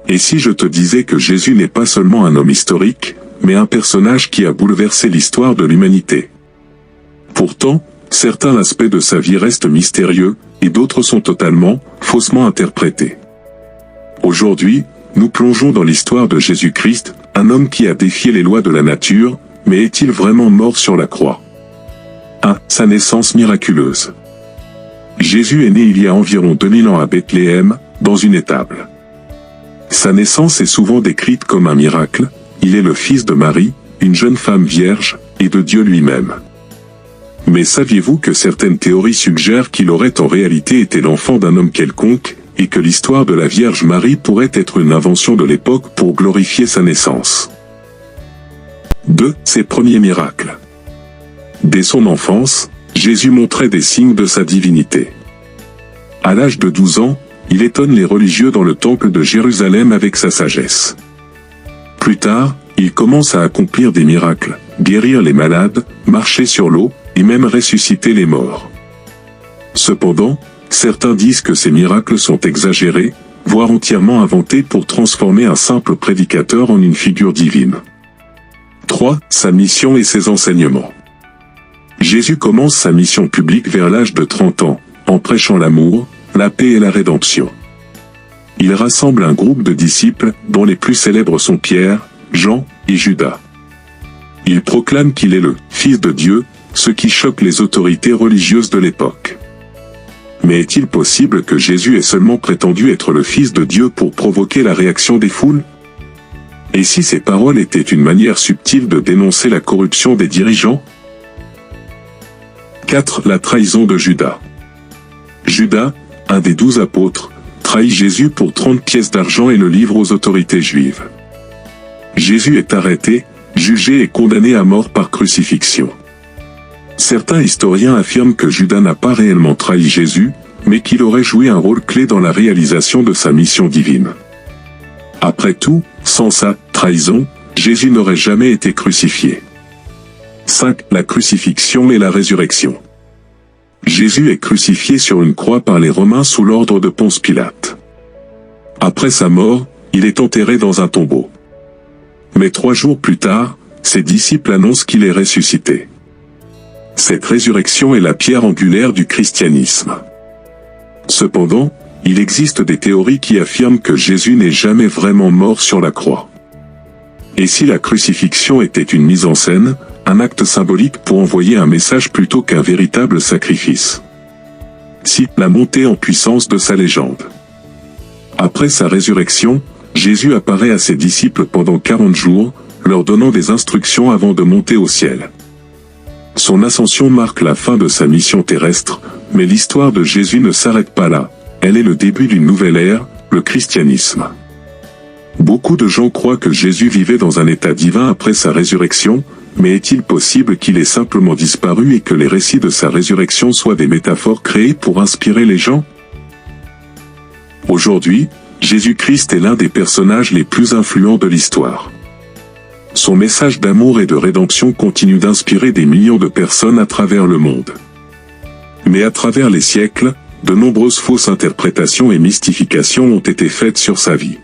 Et si je te disais que Jésus n'est pas seulement un homme historique, mais un personnage qui a bouleversé l'histoire de l'humanité? Pourtant, certains aspects de sa vie restent mystérieux, et d'autres sont totalement, faussement interprétés. Aujourd'hui, nous plongeons dans l'histoire de Jésus-Christ, un homme qui a défié les lois de la nature, mais est-il vraiment mort sur la croix? 1. Sa naissance miraculeuse. Jésus est né il y a environ 2000 ans à Bethléem, dans une étable. Sa naissance est souvent décrite comme un miracle, il est le fils de Marie, une jeune femme vierge, et de Dieu lui-même. Mais saviez-vous que certaines théories suggèrent qu'il aurait en réalité été l'enfant d'un homme quelconque, et que l'histoire de la Vierge Marie pourrait être une invention de l'époque pour glorifier sa naissance? 2. Ses premiers miracles. Dès son enfance, Jésus montrait des signes de sa divinité. À l'âge de 12 ans, il étonne les religieux dans le temple de Jérusalem avec sa sagesse. Plus tard, il commence à accomplir des miracles, guérir les malades, marcher sur l'eau, et même ressusciter les morts. Cependant, certains disent que ces miracles sont exagérés, voire entièrement inventés pour transformer un simple prédicateur en une figure divine. 3. Sa mission et ses enseignements. Jésus commence sa mission publique vers l'âge de 30 ans, en prêchant l'amour, la paix et la rédemption. Il rassemble un groupe de disciples, dont les plus célèbres sont Pierre, Jean et Judas. Il proclame qu'il est le Fils de Dieu, ce qui choque les autorités religieuses de l'époque. Mais est-il possible que Jésus ait seulement prétendu être le Fils de Dieu pour provoquer la réaction des foules? Et si ces paroles étaient une manière subtile de dénoncer la corruption des dirigeants? 4. La trahison de Judas. Judas, un des 12 apôtres, trahit Jésus pour 30 pièces d'argent et le livre aux autorités juives. Jésus est arrêté, jugé et condamné à mort par crucifixion. Certains historiens affirment que Judas n'a pas réellement trahi Jésus, mais qu'il aurait joué un rôle clé dans la réalisation de sa mission divine. Après tout, sans sa trahison, Jésus n'aurait jamais été crucifié. 5. La crucifixion et la résurrection. Jésus est crucifié sur une croix par les Romains sous l'ordre de Ponce Pilate. Après sa mort, il est enterré dans un tombeau. Mais 3 jours plus tard, ses disciples annoncent qu'il est ressuscité. Cette résurrection est la pierre angulaire du christianisme. Cependant, il existe des théories qui affirment que Jésus n'est jamais vraiment mort sur la croix. Et si la crucifixion était une mise en scène, un acte symbolique pour envoyer un message plutôt qu'un véritable sacrifice? Si, la montée en puissance de sa légende. Après sa résurrection, Jésus apparaît à ses disciples pendant 40 jours, leur donnant des instructions avant de monter au ciel. Son ascension marque la fin de sa mission terrestre, mais l'histoire de Jésus ne s'arrête pas là, elle est le début d'une nouvelle ère, le christianisme. Beaucoup de gens croient que Jésus vivait dans un état divin après sa résurrection, mais est-il possible qu'il ait simplement disparu et que les récits de sa résurrection soient des métaphores créées pour inspirer les gens? Aujourd'hui, Jésus-Christ est l'un des personnages les plus influents de l'histoire. Son message d'amour et de rédemption continue d'inspirer des millions de personnes à travers le monde. Mais à travers les siècles, de nombreuses fausses interprétations et mystifications ont été faites sur sa vie.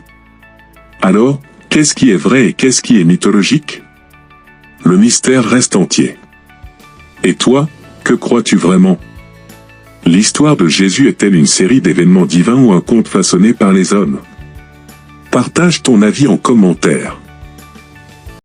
Alors, qu'est-ce qui est vrai et qu'est-ce qui est mythologique? Le mystère reste entier. Et toi, que crois-tu vraiment? L'histoire de Jésus est-elle une série d'événements divins ou un conte façonné par les hommes? Partage ton avis en commentaire.